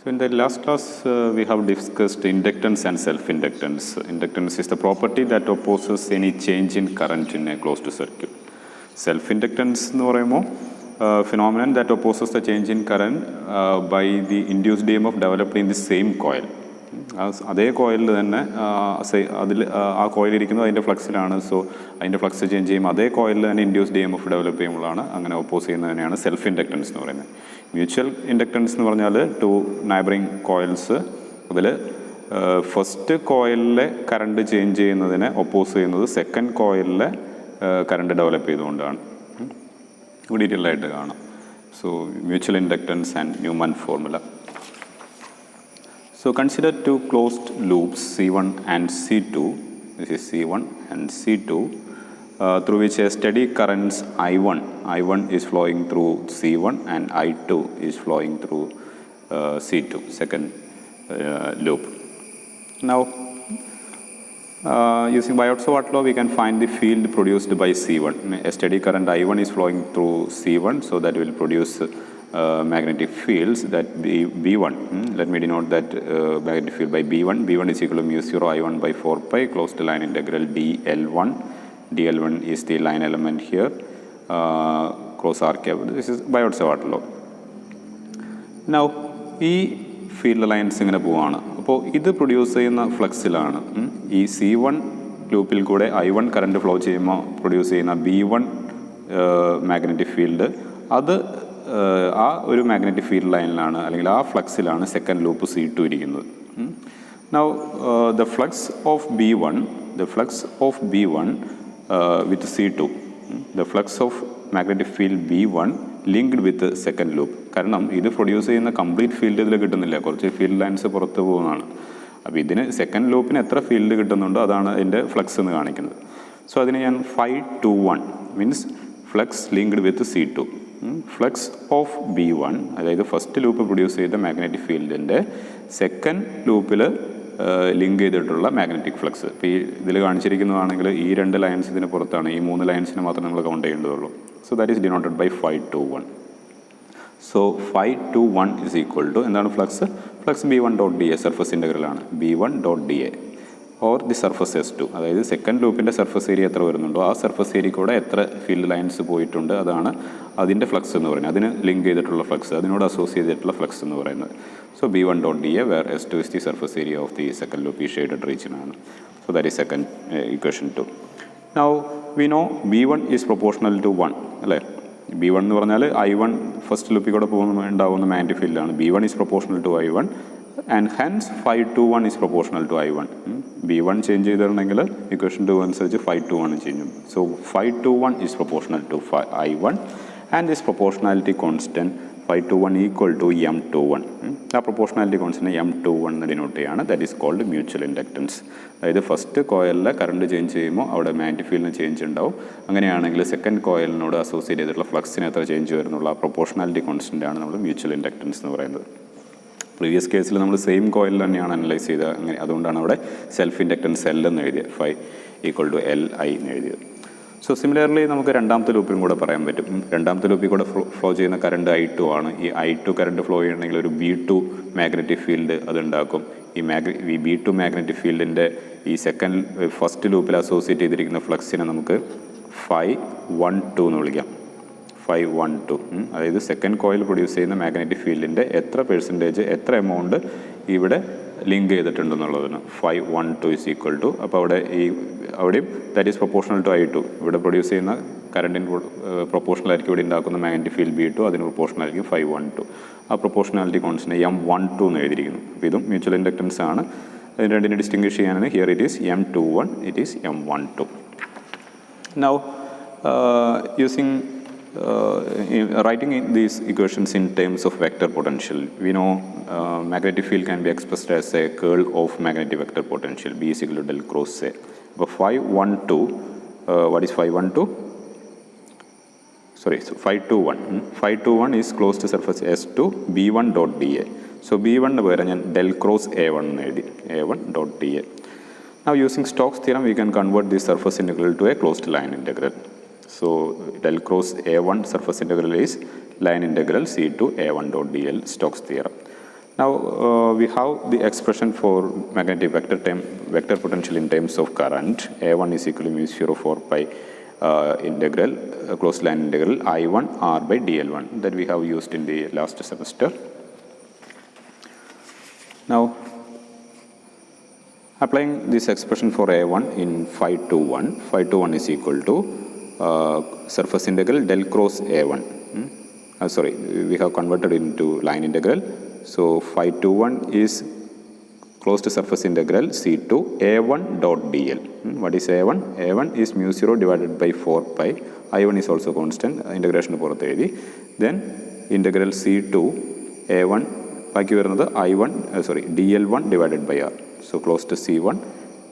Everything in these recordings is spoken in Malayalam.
So in the last class, we have discussed inductance and self-inductance. Inductance is the property that opposes any change in current in a closed circuit. Self-inductance എന്ന് പറയുമ്പോൾ phenomenon that opposes the change in current by the induced EMF developed in the same coil. അതേ കോയിലിൽ തന്നെ അതിൽ ആ കോയിലിരിക്കുന്നത് അതിൻ്റെ ഫ്ലക്സിലാണ്. സോ അതിൻ്റെ ഫ്ലക്സ് ചേഞ്ച് ചെയ്യുമ്പോൾ അതേ കോയിലിൽ തന്നെ ഇൻഡ്യൂസ്ഡ് EMF ഡെവലപ്പ് ചെയ്യുമ്പോഴാണ് അങ്ങനെ ഓപ്പോസ് ചെയ്യുന്നതിനെയാണ് സെൽഫ് ഇൻഡക്റ്റൻസ് എന്ന് പറയുന്നത്. മ്യൂച്വൽ ഇൻഡക്റ്റൻസ് എന്ന് പറഞ്ഞാൽ ടു നൈബറിങ് കോയിൽസ്, അതിൽ ഫസ്റ്റ് കോയിലിലെ കറണ്ട് ചേഞ്ച് ചെയ്യുന്നതിനെ ഒപ്പോസ് ചെയ്യുന്നത് സെക്കൻഡ് കോയിലിലെ കറണ്ട് ഡെവലപ്പ് ചെയ്തുകൊണ്ടാണ്. ഡീറ്റെയിൽ ആയിട്ട് കാണാം. So mutual inductance and Neumann formula. So consider two closed loops C1 and C2. This is C1 and C2 through which a steady currents I1 is flowing through C1 and I2 is flowing through C2, second loop. Now using Biot-Savart law, we can find the field produced by C1. A steady current I1 is flowing through C1, so that will produce magnetic fields that B1. Let me denote that magnetic field by B1. B1 is equal to mu 0 I1 by 4 pi closed line integral dl1. dl1 is the line element here. Cross R cap. This is Biot-Savart law. Now ഈ ഫീൽഡ് ലൈൻസ് ഇങ്ങനെ പോവാണ്. അപ്പോൾ ഇത് പ്രൊഡ്യൂസ് ചെയ്യുന്ന ഫ്ലക്സിലാണ് ഈ C1 ലൂപ്പിൽ കൂടെ I1 കറണ്ട് ഫ്ലോ ചെയ്യുമ്പോൾ പ്രൊഡ്യൂസ് ചെയ്യുന്ന B1 മാഗ്നറ്റിക് ഫീൽഡ്. അത് ആ ഒരു മാഗ്നറ്റിക് ഫീൽഡ് ലൈനിലാണ് അല്ലെങ്കിൽ ആ ഫ്ലക്സിലാണ് സെക്കൻഡ് ലൂപ്പ് C2 ഇരിക്കുന്നത്. Now the flux of B1 with C2, the flux of magnetic field B1 linked with second loop. കാരണം ഇത് പ്രൊഡ്യൂസ് ചെയ്യുന്ന കംപ്ലീറ്റ് ഫീൽഡ് ഇതിൽ കിട്ടുന്നില്ല, കുറച്ച് ഫീൽഡ് ലൈൻസ് പുറത്ത് പോകുന്നതാണ്. അപ്പോൾ ഇതിന് സെക്കൻഡ് ലൂപ്പിന് എത്ര ഫീൽഡ് കിട്ടുന്നുണ്ടോ അതാണ് ഇതിൻ്റെ ഫ്ലക്സ് എന്ന് കാണിക്കുന്നത്. സോ അതിന് ഞാൻ Φ21 means flux linked with C2. Flux of B1, അതായത് ഫസ്റ്റ് ലൂപ്പ് പ്രൊഡ്യൂസ് ചെയ്ത മാഗ്നറ്റിക് ഫീൽഡിൻ്റെ സെക്കൻഡ് ലൂപ്പിൽ ലിങ്ക് ചെയ്തിട്ടുള്ള മാഗ്നറ്റിക് ഫ്ലക്സ്. ഇപ്പോൾ ഈ ഇതിൽ കാണിച്ചിരിക്കുന്നതാണെങ്കിൽ ഈ രണ്ട് ലൈൻസ് ഇതിന് പുറത്താണ്, ഈ മൂന്ന് ലൈൻസിന് മാത്രമേ നമ്മൾ കൗണ്ട് ചെയ്യേണ്ടതുള്ളൂ. So that is denoted by Φ21. So Φ21 is equal to എന്താണ് flux? Flux B1 dot D A surface ഇൻ്റഗ്രലാണ്. B1 dot D A or the surface S2, അതായത് സെക്കൻഡ് ലൂപ്പിൻ്റെ സർഫസ് ഏരിയ എത്ര വരുന്നുണ്ടോ ആ സർഫസ് ഏരിയ കൂടെ എത്ര ഫീൽഡ് ലൈൻസ് പോയിട്ടുണ്ട് അതാണ് അതിൻ്റെ ഫ്ലക്സ് എന്ന് പറയുന്നത്. അതിന് ലിങ്ക് ചെയ്തിട്ടുള്ള ഫ്ലക്സ്, അതിനോട് അസോസിയേറ്റ് ചെയ്തിട്ടുള്ള ഫ്ലക്സ് എന്ന് പറയുന്നത്. So B1 dot D A where S2 is the surface area of the second loop ഈ ഷെയ്ഡഡ് റീജിയനാണ്. So that is second equation 2. Now we know B1 is proportional to 1 അല്ലേ. B1 എന്ന് പറഞ്ഞാൽ I1 ഫസ്റ്റ് ലൂപ്പിൽ കൂടെ ഉണ്ടാകുന്ന മാഗ്നറ്റിക് ഫീൽഡാണ്. B1 is proportional to I1 and hence Φ21 is proportional to I1. B1 change ചെയ്തിട്ടുണ്ടെങ്കിൽ ഇക്വേഷൻ 2 അനുസരിച്ച് Φ21 ചേഞ്ച് ചെയ്യും. So Φ21 is proportional to I1 and this proportionality constant Φ21 equal to M21. ആ പ്രൊപ്പോർഷണാലിറ്റി കോൺസ്റ്റന്റ് M21 എന്ന് ഡിനോട്ട് ചെയ്യാണ്. That is called mutual inductance. അതായത് ഫസ്റ്റ് കോയിലിലെ കറണ്ട് ചേഞ്ച് ചെയ്യുമ്പോൾ അവിടെ മാഗ്നറ്റിക് ഫീൽഡിന് ചേഞ്ച് ഉണ്ടാവും. അങ്ങനെയാണെങ്കിൽ സെക്കൻഡ് കോയിലിനോട് അസോസിയേറ്റ് ചെയ്തിട്ടുള്ള ഫ്ലക്സിന് എത്ര ചേഞ്ച് വരുന്നുള്ള ആ പ്രൊപ്പോർഷണാലിറ്റി കോൺസ്റ്റന്റ് ആണ് നമ്മൾ മ്യൂച്വൽ ഇൻഡക്റ്റൻസ് എന്ന് പറയുന്നത്. പ്രീവിയസ് കേസിൽ നമ്മൾ സെയിം കോയിൽ തന്നെയാണ് അനലൈസ് ചെയ്തത്. അങ്ങനെ അതുകൊണ്ടാണ് അവിടെ സെൽഫ് ഇൻഡക്റ്റൻസ് L എന്ന് എഴുതിയത്, Φ ഈക്വൽ ടു LI എന്ന് എഴുതിയത്. സോ സിമിലർലി നമുക്ക് രണ്ടാമത്തെ ലൂപ്പിലും കൂടെ പറയാൻ പറ്റും. രണ്ടാമത്തെ ലൂപ്പിൽ കൂടെ ഫ്ലോ ചെയ്യുന്ന കറണ്ട് I2 ആണ്. ഈ I2 കറണ്ട് ഫ്ലോ ചെയ്യണമെങ്കിൽ ഒരു B2 മാഗ്നറ്റിക് ഫീൽഡ് അതുണ്ടാക്കും. ഈ B2 മാഗ്നറ്റിക് ഫീൽഡിൻ്റെ ഈ ഫസ്റ്റ് ലൂപ്പിൽ അസോസിയേറ്റ് ചെയ്തിരിക്കുന്ന ഫ്ലക്സിനെ നമുക്ക് Φ12 എന്ന് വിളിക്കാം. Φ12, അതായത് സെക്കൻഡ് കോയിൽ പ്രൊഡ്യൂസ് ചെയ്യുന്ന മാഗ്നറ്റിക് ഫീൽഡിൻ്റെ എത്ര പെർസെൻറ്റേജ്, എത്ര എമൗണ്ട് ഇവിടെ ലിങ്ക് ചെയ്തിട്ടുണ്ടെന്നുള്ളതിന് Φ12 ഇസ് ഈക്വൽ ടു, അപ്പോൾ അവിടെയും that is proportional to I2. ഇവിടെ പ്രൊഡ്യൂസ് ചെയ്യുന്ന കറണ്ടിന് പ്രൊപ്പോർഷണൽ ആയിരിക്കും ഇവിടെ ഉണ്ടാക്കുന്ന മാഗ്നറ്റിക് ഫീൽഡ് B2, അതിന് പ്രൊപ്പോർഷണൽ ആയിരിക്കും Φ12. ആ പ്രൊപ്പോർഷണാലിറ്റി കോൺസ്റ്റന്റ് M12 എന്ന് എഴുതിയിരിക്കുന്നു. അപ്പോൾ ഇതും മ്യൂച്വൽ ഇൻഡക്റ്റൻസ് ആണ്. അതിന് രണ്ടിനെ ഡിസ്റ്റിംഗ്വിഷ് ചെയ്യാനാണ് here it is M21, it is M12. Now using writing in these equations in terms of vector potential, we know magnetic field can be expressed as a curl of magnetic vector potential B is equal to del cross A. But Φ12, what is Φ12? Sorry, so Φ21 is close to surface S2 B1 dot dA. So B1 പകരം ഞാൻ del cross A1 എന്ന് എഴുതി, A1 dot dA. Now using Stokes theorem we can convert this surface integral to a closed line integral. So del cross A1 surface integral is line integral C to A1 dot dl, Stokes theorem. Now we have the expression for magnetic vector potential in terms of current. A1 is equal to mu 0 4 pi integral closed line integral I1 R by dl1 that we have used in the last semester. Now applying this expression for A1 in phi 2 1 is equal to surface integral del cross A1. We have converted into line integral. So phi 2 1 is closed surface integral C2 A1 dot dl. What is A1? A1 is mu 0 divided by 4 pi. I1 is also constant. Integration പുറത്ത് എഴുതി. Then integral C2 A1 ബാക്കി വരുന്നത് dl1 divided by r. So close to C1,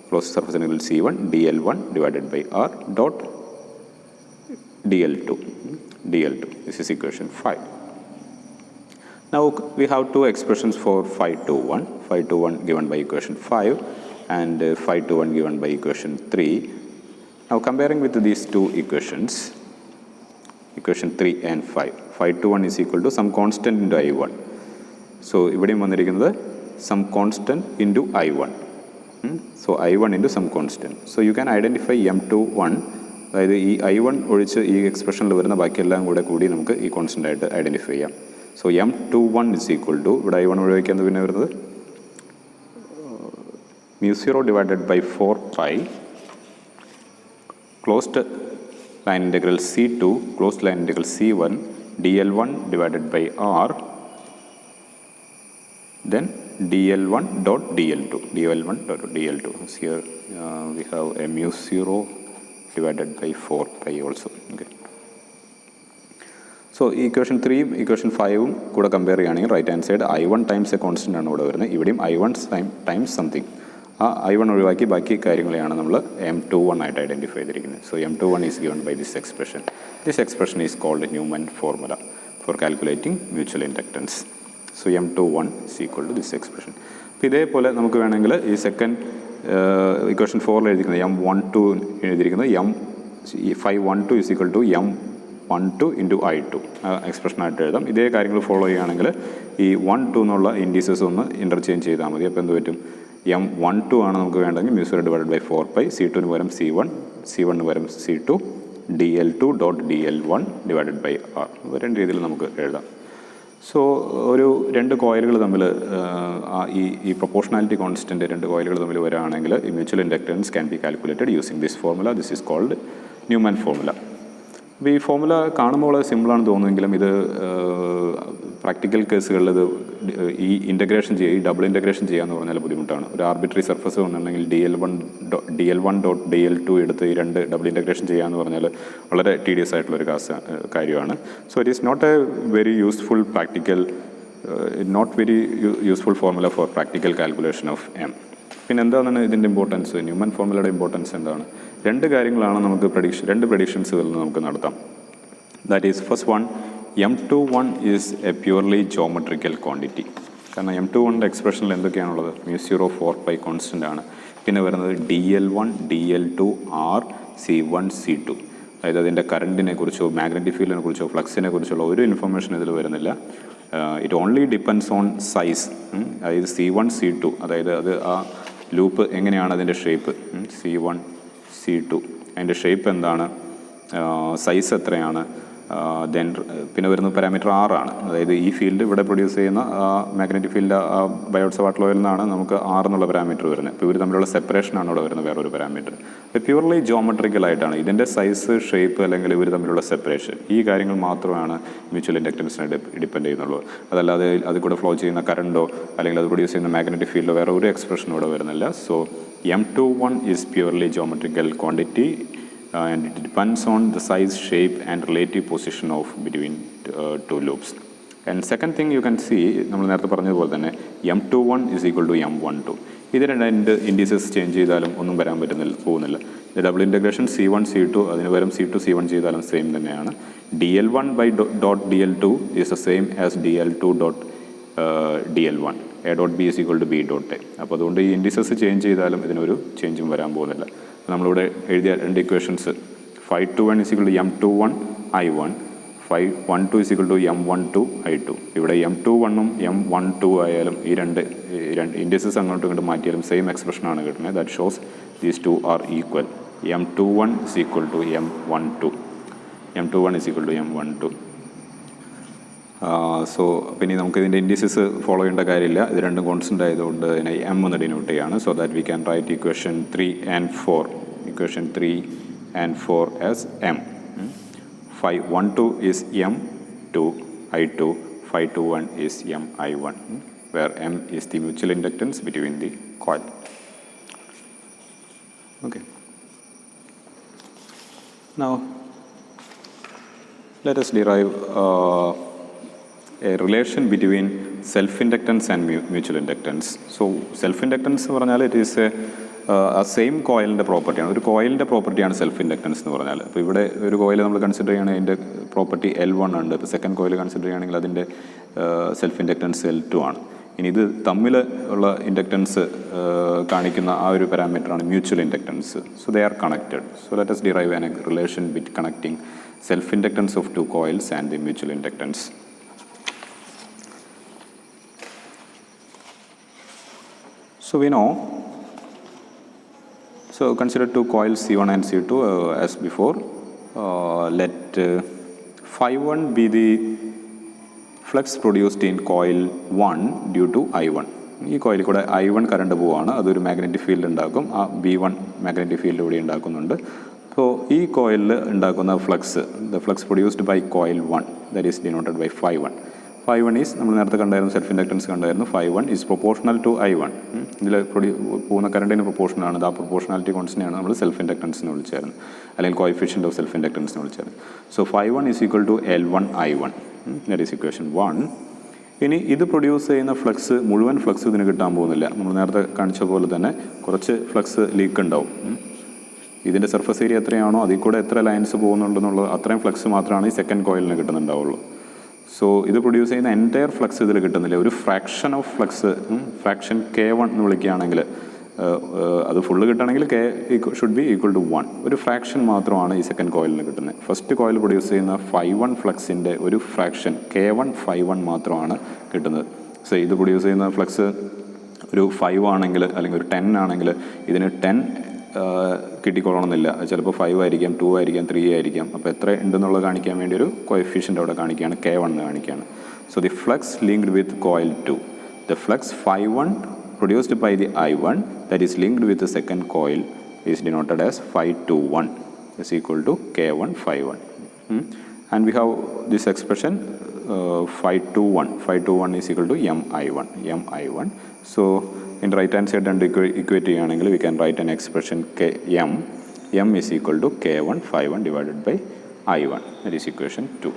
close to surface integral C1 dl1 divided by r dot dl2. This is equation 5. Now we have two expressions for phi 2 1 given by equation 5 and phi 2 1 given by equation 3. Now comparing with these two equations, equation 3 and 5, phi 2 1 is equal to some constant into I1. So ഇവിടെയും വന്നിരിക്കുന്നത് some constant into I1. So I1 into some constant. So you can identify M21, അതായത് ഈ I1 ഒഴിച്ച് ഈ എക്സ്പ്രഷനിൽ വരുന്ന ബാക്കിയെല്ലാം കൂടി നമുക്ക് ഈ കോൺസ്റ്റൻ്റ് ആയിട്ട് ഐഡൻറ്റിഫൈ ചെയ്യാം. So M21 is equal to, ഇവിടെ I1 ഒഴിവാക്കുന്നത് പിന്നെ വരുന്നത് mu 0 divided by 4 pi closed line integral C2 closed line integral C1 dl1 divided by r then dl1 dot dl2. So here we have a mu 0 divided by 4 pi also. Okay. So equation 3 equation 5 കൂടെ കമ്പയർ ചെയ്യുകയാണെങ്കിൽ right hand side I1 times a constant ആണ് ഇവിടെ വരുന്നത്. ഇവിടെയും I1 ടൈംസ് സംതിങ്. ആ I1 ഒഴിവാക്കി ബാക്കി കാര്യങ്ങളെയാണ് നമ്മൾ M21 ആയിട്ട് ഐഡൻറ്റിഫൈ ചെയ്തിരിക്കുന്നത്. So M21 is given by this expression. This expression is called Neumann formula for calculating mutual inductance. So M21 is equal to this expression. അപ്പോൾ ഇതേപോലെ നമുക്ക് വേണമെങ്കിൽ ഈ സെക്കൻഡ് ഇക്വേഷൻ 4 എഴുതിയിരിക്കുന്നത് M12 എഴുതിയിരിക്കുന്നത് phi12 is equal to M12 into I2 എക്സ്പ്രഷനായിട്ട് എഴുതാം. ഇതേ കാര്യങ്ങൾ ഫോളോ ചെയ്യുകയാണെങ്കിൽ ഈ 1 2 എന്നുള്ള ഇൻഡീസസ് ഒന്ന് ഇൻ്റർചേഞ്ച് ചെയ്താൽ മതി. അപ്പോൾ എന്ത് പറ്റും? M12 ആണ് നമുക്ക് വേണ്ടെങ്കിൽ mu 0 divided by 4 pi, C2 പകരം C1 പകരം C2 dl2 dot dl1 divided by r. രണ്ട് രീതിയിൽ നമുക്ക് എഴുതാം. സോ ഒരു രണ്ട് കോയിലുകൾ തമ്മിൽ ഈ പ്രൊപ്പോർഷണാലിറ്റി കോൺസ്റ്റൻ്റ് രണ്ട് കോയിലുകൾ തമ്മിൽ വരികയാണെങ്കിൽ ഈ mutual inductance can be calculated using this formula. This is called Neumann formula. അപ്പോൾ ഈ ഫോർമുല കാണുമ്പോൾ വളരെ സിമ്പിളാണ് തോന്നുമെങ്കിലും ഇത് പ്രാക്ടിക്കൽ കേസുകളിൽ ഇത് ഈ ഇൻ്റഗ്രേഷൻ ചെയ്യുക, ഈ ഡബിൾ ഇൻ്റഗ്രേഷൻ ചെയ്യുക എന്ന് പറഞ്ഞാൽ ബുദ്ധിമുട്ടാണ്. ഒരു ആർബിട്രറി സർഫസ് വന്നിട്ടുണ്ടെങ്കിൽ dl1 ഡോട്ട് dl2 എടുത്ത് ഈ രണ്ട് ഡബിൾ ഇൻ്റഗ്രേഷൻ ചെയ്യുക എന്ന് പറഞ്ഞാൽ വളരെ ടീഡിയസ് ആയിട്ടുള്ളൊരു കാര്യമാണ്. So it is not a very useful useful formula for practical calculation of M. പിന്നെ എന്താണ് ഇതിൻ്റെ ഇമ്പോർട്ടൻസ്? ന്യൂമൻ ഫോർമുലയുടെ ഇമ്പോർട്ടൻസ് എന്താണ്? രണ്ട് കാര്യങ്ങളാണ് നമുക്ക് രണ്ട് പ്രഡിക്ഷൻസുകളിൽ നിന്ന് നമുക്ക് നടത്താം. That is first one, M21 is A purely geometrical quantity. കാരണം M21 എക്സ്പ്രഷനിൽ എന്തൊക്കെയാണുള്ളത്? mu 0 4 pi കോൺസ്റ്റൻ്റ് ആണ്. പിന്നെ വരുന്നത് dl1 dl2 r C1 C2. അതായത് അതിൻ്റെ കറണ്ടിനെ കുറിച്ചോ മാഗ്നറ്റിക് ഫീൽഡിനെ കുറിച്ചോ ഫ്ലക്സിനെ കുറിച്ചുള്ള ഒരു ഇൻഫർമേഷൻ ഇതിൽ വരുന്നില്ല. It only depends on size. അതായത് C1 C2, അതായത് അത് ആ ലൂപ്പ് എങ്ങനെയാണ് അതിൻ്റെ ഷേപ്പ്, C1 C2 അതിൻ്റെ ഷേപ്പ് എന്താണ്, സൈസ് എത്രയാണ്, ദെൻ പിന്നെ വരുന്ന പാരാമീറ്റർ R ആണ്. അതായത് ഈ ഫീൽഡ് ഇവിടെ പ്രൊഡ്യൂസ് ചെയ്യുന്ന മാഗ്നറ്റിക് ഫീൽഡ് ബയോട്ട്സ് വാട്ട് ലോയിൽ നിന്നാണ് നമുക്ക് R എന്നുള്ള പാരാമീറ്റർ വരുന്നത്. ഇപ്പോൾ ഇവർ തമ്മിലുള്ള സെപ്പറേഷനാണ് ഇവിടെ വരുന്നത് വേറൊരു പാരാമീറ്റർ. അപ്പോൾ പ്യൂർലി ജോമെട്രിക്കലായിട്ടാണ് ഇതിൻ്റെ സൈസ്, ഷേപ്പ് അല്ലെങ്കിൽ ഇവർ തമ്മിലുള്ള സെപ്പറേഷൻ, ഈ കാര്യങ്ങൾ മാത്രമാണ് മ്യൂച്വൽ ഇൻഡക്റ്റൻസിനെ ഡിപ്പെൻഡ് ചെയ്യുന്നുള്ളൂ. അതല്ലാതെ അതിൽ കൂടെ ഫ്ലോ ചെയ്യുന്ന കറണ്ടോ അല്ലെങ്കിൽ അത് പ്രൊഡ്യൂസ് ചെയ്യുന്ന മാഗ്നറ്റിക് ഫീൽഡോ വേറെ ഒരു എക്സ്പ്രഷനും ഇവിടെ വരുന്നില്ല. So M21 is purely geometrical quantity and it depends on the size, shape and relative position of between two loops. And second thing you can see, നമ്മൾ നേരത്തെ പറഞ്ഞതുപോലെ തന്നെ M21 is equal to M12. ഇത് രണ്ട് ഇൻഡീസസ് ചേഞ്ച് ചെയ്താലും ഒന്നും വരാൻ പോകുന്നില്ല. ഡബിൾ ഇൻ്റഗ്രേഷൻ C1 C2 അതിന് പകരം C2 C1 ചെയ്താലും സെയിം തന്നെയാണ്. dl1 by dot dl2 is the same as dl2 dot dl1. A dot b is equal to b dot a. അപ്പോൾ അതുകൊണ്ട് ഈ ഇൻഡീസസ് ചേഞ്ച് ചെയ്താലും ഇതിനൊരു ചേഞ്ചും വരാൻ പോകുന്നില്ല. നമ്മളിവിടെ എഴുതിയ രണ്ട് equations phi 21 is equal to M21 I1, 12 is equal to m12 I2. ഇവിടെ m21ഉം m12 ആയാലും ഈ രണ്ട് ഇൻഡിസസ് അങ്ങോട്ടും ഇങ്ങോട്ട് മാറ്റിയാലും സെയിം എക്സ്പ്രഷനാണ് കിട്ടുന്നത്. That shows these two are equal. m21 is equal to m12. m21 is equal to m12. So പിന്നെ നമുക്ക് ഇതിൻ്റെ ഇൻഡിസസ് ഫോളോ ചെയ്യേണ്ട കാര്യമില്ല. ഇത് രണ്ടും കോൺസ്റ്റൻ്റ് ആയതുകൊണ്ട് ഇതിനെ എം എന്ന് ഡിനോട്ട് ചെയ്യാണ്. So that we can write equation 3 and 4. Equation 3 and 4 as m. 512 is m2 I2. 521 is m I1, where m is the mutual inductance between the coil. Okay. Now let us derive a relation between self-inductance and mutual inductance. So self-inductance എന്ന് പറഞ്ഞാൽ it is a സെയിം കോയിലിൻ്റെ പ്രോപ്പർട്ടിയാണ്. ഒരു കോയിലിൻ്റെ പ്രോപ്പർട്ടിയാണ് സെൽഫ് ഇൻഡക്റ്റൻസ് എന്ന് പറഞ്ഞാൽ. അപ്പോൾ ഇവിടെ ഒരു കോയിൽ നമ്മൾ കൺസിഡർ ചെയ്യുകയാണെങ്കിൽ അതിൻ്റെ പ്രോപ്പർട്ടി L1 ഉണ്ട്. ഇപ്പോൾ സെക്കൻഡ് കോയിൽ കൺസിഡർ ചെയ്യുകയാണെങ്കിൽ അതിൻ്റെ സെൽഫ് ഇൻഡക്റ്റൻസ് L2 ആണ്. ഇനി ഇത് തമ്മിൽ ഉള്ള ഇൻഡക്റ്റൻസ് കാണിക്കുന്ന ആ ഒരു പാരാമീറ്ററാണ് mutual inductance. So they are connected. So let us derive an relation with connecting self inductance of two coils and the mutual inductance. So we know, so consider two coils C1 and C2 as before. Let phi1 be the flux produced in coil 1 due to I1. ഈ കോയിലിൽ കൂടെ I1 കറണ്ട് പോവാണ്. അതൊരു മാഗ്നറ്റിക് ഫീൽഡ് ഉണ്ടാക്കും. ആ B1 മാഗ്നറ്റിക് ഫീൽഡ് ഇവിടെ ഉണ്ടാക്കുന്നുണ്ട്. അപ്പോൾ ഈ കോയിലിൽ ഉണ്ടാക്കുന്ന flux, the flux produced by coil 1, that is denoted by phi1. phi1 is, നമ്മൾ നേരത്തെ കണ്ടായിരുന്നു, സെൽഫ് ഇൻഡക്റ്റൻസ് കണ്ടായിരുന്നു. phi1 is proportional to I1. ഇതിൽ പോകുന്ന കറണ്ടിന് പ്രൊപ്പോർഷനാണ്. ആ പ്രൊപ്പോർഷണാലിറ്റി കോൺസ്റ്റൻ്റാണ് നമ്മൾ സെൽഫ് ഇൻഡക്റ്റൻസ് എന്ന് വിളിച്ചായിരുന്നു, അല്ലെങ്കിൽ കോഎഫിഷ്യൻ്റ് ഓഫ് സെൽഫ് ഇൻഡക്റ്റൻസ് എന്ന് വിളിച്ചായിരുന്നു. So phi1 is equal to L1 I1. That is equation 1. ഇനി ഇത് പ്രൊഡ്യൂസ് ചെയ്യുന്ന ഫ്ലക്സ്, മുഴുവൻ ഫ്ലക്സ് ഇതിന് കിട്ടാൻ പോകുന്നില്ല. നമ്മൾ നേരത്തെ കാണിച്ച പോലെ തന്നെ കുറച്ച് ഫ്ലക്സ് ലീക്ക് ഉണ്ടാവും. ഇതിൻ്റെ സർഫസ് ഏരിയ എത്രയാണോ അതിൽ കൂടെ എത്ര ലൈൻസ് പോകുന്നുണ്ടെന്നുള്ളത് അത്രയും ഫ്ലക്സ് മാത്രമാണ് ഈ സെക്കൻഡ് കോയിലിന് കിട്ടുന്നുണ്ടാവുള്ളൂ. സോ ഇത് പ്രൊഡ്യൂസ് ചെയ്യുന്ന എൻറ്റയർ ഫ്ലക്സ് ഇതിൽ കിട്ടുന്നില്ല. ഒരു fraction of flux, fraction K1 എന്ന് വിളിക്കുകയാണെങ്കിൽ, അത് ഫുള്ള് കിട്ടണമെങ്കിൽ K should be equal to 1. ഒരു ഫ്രാക്ഷൻ മാത്രമാണ് ഈ സെക്കൻഡ് കോയിലിന് കിട്ടുന്നത്. ഫസ്റ്റ് കോയിൽ പ്രൊഡ്യൂസ് ചെയ്യുന്ന phi1 ഫ്ലക്സിൻ്റെ ഒരു ഫ്രാക്ഷൻ K1 phi1 മാത്രമാണ് കിട്ടുന്നത്. സോ ഇത് പ്രൊഡ്യൂസ് ചെയ്യുന്ന ഫ്ലക്സ് ഒരു 5 ആണെങ്കിൽ, അല്ലെങ്കിൽ ഒരു 10 ആണെങ്കിൽ ഇതിന് 10 കിട്ടിക്കൊള്ളണമെന്നില്ല. ചിലപ്പോൾ 5 ആയിരിക്കാം, 2 ആയിരിക്കാം, 3 ആയിരിക്കാം. അപ്പോൾ എത്ര ഉണ്ടെന്നുള്ളത് കാണിക്കാൻ വേണ്ടി ഒരു കോഎഫിഷ്യൻ്റ് അവിടെ കാണിക്കുകയാണ്, K1 എന്ന് കാണിക്കുകയാണ്. So the flux linked with coil 2, the flux phi1 produced by the I1 that is linked with the second coil is denoted as phi21 is equal to K1 phi1. And we have this expression phi21 is equal to mi1. So in right hand side and equate ചെയ്യുകയാണെങ്കിൽ we can write an expression m is equal to K1 phi1 divided by I1. That is equation 2.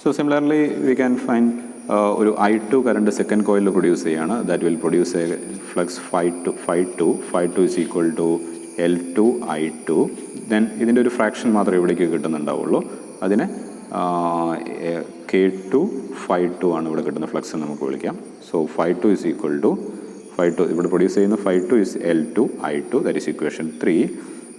So similarly we can find ഒരു I2 കറണ്ട് സെക്കൻഡ് കോയിലിൽ പ്രൊഡ്യൂസ് ചെയ്യുകയാണ്. That will produce A flux phi2 is equal to L2 I2. Then ഇതിൻ്റെ ഒരു ഫ്രാക്ഷൻ മാത്രമേ ഇവിടേക്ക് കിട്ടുന്നുണ്ടാവുള്ളൂ. അതിന് K2 phi2 ആണ് ഇവിടെ കിട്ടുന്ന ഫ്ലക്സ് എന്ന് നമുക്ക് വിളിക്കാം. So phi2 is equal to ഇവിടെ പ്രൊഡ്യൂസ് ചെയ്യുന്ന phi2 is L2 I2. That is equation 3.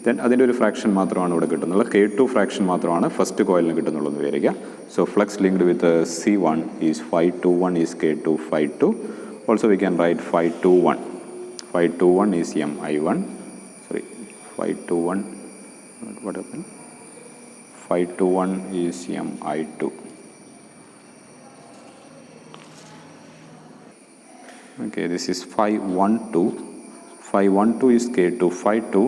Then അതിൻ്റെ ഒരു ഫ്രാക്ഷൻ മാത്രമാണ് ഇവിടെ കിട്ടുന്നത്. K2 ഫ്രാക്ഷൻ മാത്രമാണ് ഫസ്റ്റ് കോയിലിന് കിട്ടുന്നുള്ളൂ എന്ന് വിചാരിക്കുക. So flux linked with C1 is phi21 is K2 phi2. Also we can write phi21. Phi21 is mi1. Sorry, phi21. What happened? Phi21 is mi2. Okay, this is phi12. Phi12 is K2 phi2.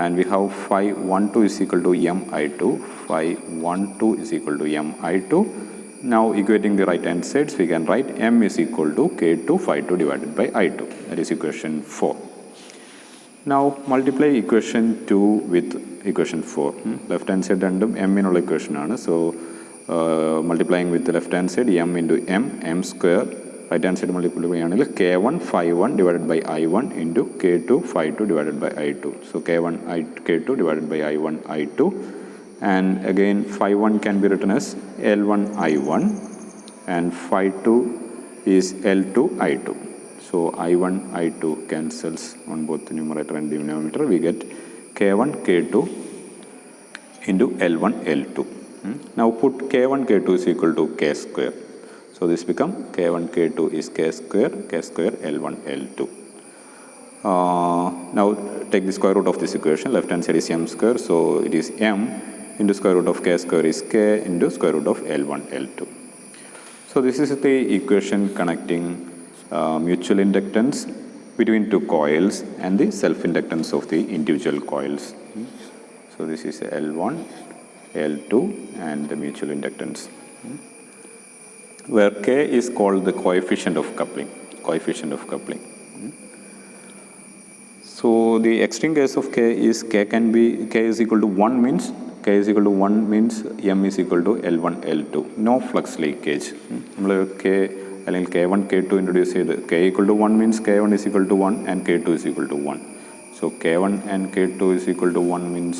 And we have phi12 is equal to mi2. Phi12 is equal to mi2. Now equating the right hand sides, we can write m is equal to K2 phi2 divided by I2. That is equation 4. Now multiply equation 2 with equation 4. Left hand side and m in all equation ആണ്. So multiplying with the left hand side, m into m square. Right hand side multiply ചെയ്യുകയാണെങ്കിൽ K1 phi1 divided by I1 into K2 phi2 divided by I2. So K2 divided by I1 I2. And again phi1 can be written as L1 I1 and phi2 is L2 I2. So I1 I2 cancels on both the numerator and denominator. We get K1 K2 into L1 L2. Now put K1 K2 is equal to K square. So this become K1 K2 is K square L1 L2. Now take the square root of this equation. Left hand side is m square, so it is m into square root of K square is K into square root of L1 L2. So this is the equation connecting mutual inductance between two coils and the self-inductance of the individual coils. So this is L1, L2 and the mutual inductance, where K is called the coefficient of coupling. So the extreme case of K is K is equal to 1 means m is equal to L1 L2. No flux leakage. നമ്മൾ K അല്ലെങ്കിൽ K1 K2 ഇൻട്രൊഡ്യൂസ് ചെയ്ത് K equal to 1 means K1 is equal to 1 and K2 is equal to 1. So K1 and K2 is equal to 1 means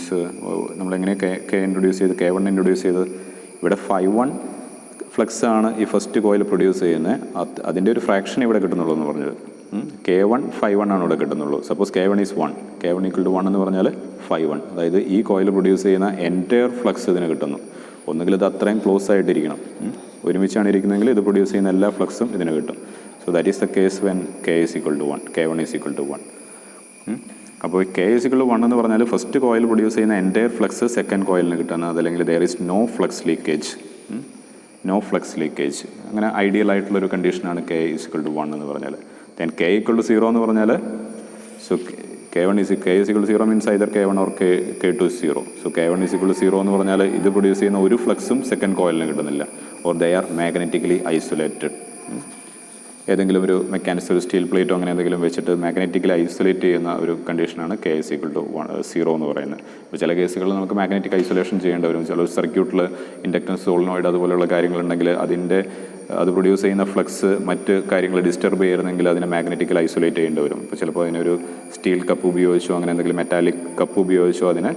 നമ്മളെങ്ങനെ K ഇൻട്രൊഡ്യൂസ് ചെയ്ത് K1 ഇൻട്രൊഡ്യൂസ് ചെയ്ത് ഇവിടെ 5-1 ഫ്ലക്സ് ആണ് ഈ ഫസ്റ്റ് കോയിൽ പ്രൊഡ്യൂസ് ചെയ്യുന്നത്. അതിൻ്റെ ഒരു ഫ്രാക്ഷൻ ഇവിടെ കിട്ടുന്നുള്ളൂ എന്ന് പറഞ്ഞത്. K1 5-1 ആണ് ഇവിടെ കിട്ടുന്നുള്ളൂ. Suppose K1 is 1, K1 equal to 1 എന്ന് പറഞ്ഞാൽ 5-1, അതായത് ഈ കോയിൽ പ്രൊഡ്യൂസ് ചെയ്യുന്ന എൻറ്റയർ ഫ്ലക്സ് ഇതിന് കിട്ടുന്നു. ഒന്നുകിൽ ഇത് അത്രയും ക്ലോസ് ആയിട്ടിരിക്കണം, ഒരുമിച്ചാണ് ഇരിക്കുന്നതെങ്കിൽ ഇത് പ്രൊഡ്യൂസ് ചെയ്യുന്ന എല്ലാ ഫ്ലക്സും ഇതിന് കിട്ടും. So that is the case when K is equal to 1, K1 is equal to 1. അപ്പോൾ K is equal to 1 എന്ന് പറഞ്ഞാൽ ഫസ്റ്റ് കോയിൽ പ്രൊഡ്യൂസ് ചെയ്യുന്ന എൻറ്റയർ ഫ്ലക്സ് സെക്കൻഡ് കോയിലിന് കിട്ടുന്നത്, അതല്ലെങ്കിൽ there is no flux leakage. അങ്ങനെ ഐഡിയൽ ആയിട്ടുള്ളൊരു കണ്ടീഷനാണ് K is equal to 1 എന്ന് പറഞ്ഞാൽ. ദെൻ K equal to 0 എന്ന് പറഞ്ഞാൽ so K is equal to 0 means either K1 or K2 is 0. So K1 is equal to 0 എന്ന് പറഞ്ഞാൽ ഇത് പ്രൊഡ്യൂസ് ചെയ്യുന്ന ഒരു ഫ്ലക്സും സെക്കൻഡ് കോയിലിന് കിട്ടുന്നില്ല, or they are magnetically isolated. ഏതെങ്കിലും ഒരു മെക്കാനിക്സ്, ഒരു സ്റ്റീൽ പ്ലേറ്റോ അങ്ങനെ എന്തെങ്കിലും വെച്ചിട്ട് മാഗ്നറ്റിക്കലി ഐസൊലേറ്റ് ചെയ്യുന്ന ഒരു കണ്ടീഷനാണ് K is equal to 0 എന്ന് പറയുന്നത്. അപ്പോൾ ചില കേസുകളിൽ നമുക്ക് മാഗ്നറ്റിക് ഐസൊലേഷൻ ചെയ്യേണ്ടി വരും. ചില സർക്യൂട്ടിൽ ഇൻഡക്ടൻസ്, സോളിനോയിഡ് അതുപോലെയുള്ള കാര്യങ്ങളുണ്ടെങ്കിൽ അത് പ്രൊഡ്യൂസ് ചെയ്യുന്ന ഫ്ലക്സ് മറ്റ് കാര്യങ്ങൾ ഡിസ്റ്റർബ് ചെയ്യണമെങ്കിൽ അതിനെ മാഗ്നറ്റിക്കൽ ഐസൊലേറ്റ് ചെയ്യേണ്ടി വരും. ഇപ്പോൾ ചിലപ്പോൾ അതിനൊരു സ്റ്റീൽ കപ്പ് ഉപയോഗിച്ചോ അങ്ങനെ എന്തെങ്കിലും മെറ്റാലിക് കപ്പ് ഉപയോഗിച്ചോ അതിനെ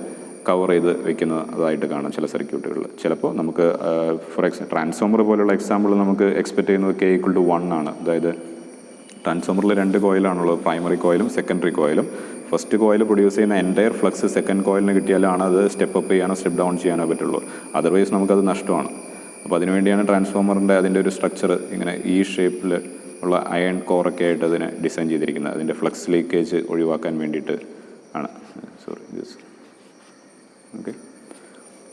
കവർ ചെയ്ത് വെക്കുന്നതായിട്ട് കാണാം ചില സർക്യൂട്ടുകളിൽ. ചിലപ്പോൾ നമുക്ക് ഫോർ ട്രാൻസ്ഫോമർ പോലുള്ള എക്സാമ്പിൾ നമുക്ക് എക്സ്പെക്ട് ചെയ്യുന്നത് K equal to 1 ആണ്. അതായത് ട്രാൻസ്ഫോമറിൽ 2 കോയിലാണുള്ളത്, പ്രൈമറി കോയിലും സെക്കൻഡറി കോയിലും. ഫസ്റ്റ് കോയിൽ പ്രൊഡ്യൂസ് ചെയ്യുന്ന എൻറ്റയർ ഫ്ലക്സ് സെക്കൻഡ് കോയിലിന് കിട്ടിയാലാണ് അത് സ്റ്റെപ്പ് അപ്പ് ചെയ്യാനോ സ്റ്റെപ്പ് ഡൗൺ ചെയ്യാനോ പറ്റുള്ളൂ. അതർവൈസ് നമുക്കത് നഷ്ടമാണ്. അപ്പോൾ അതിനുവേണ്ടിയാണ് ട്രാൻസ്ഫോമറിൻ്റെ അതിൻ്റെ ഒരു സ്ട്രക്ചർ ഇങ്ങനെ ഈ ഷേപ്പിൽ ഉള്ള അയൺ കോറൊക്കെ ആയിട്ട് അതിനെ ഡിസൈൻ ചെയ്തിരിക്കുന്നത്. അതിൻ്റെ ഫ്ലക്സ് ലീക്കേജ് ഒഴിവാക്കാൻ വേണ്ടിയിട്ട് ആണ്. ഓക്കെ,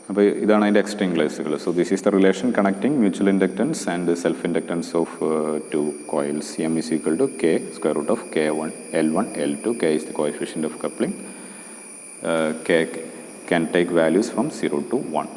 അപ്പോൾ ഇതാണ് അതിൻ്റെ എക്സ്ട്രീം കേസുകൾ. So this is the relation connecting mutual inductance and self inductance of two coils. M is equal to K square root of K1 L1 L2. K is the coefficient of coupling. K can take values from 0 to 1.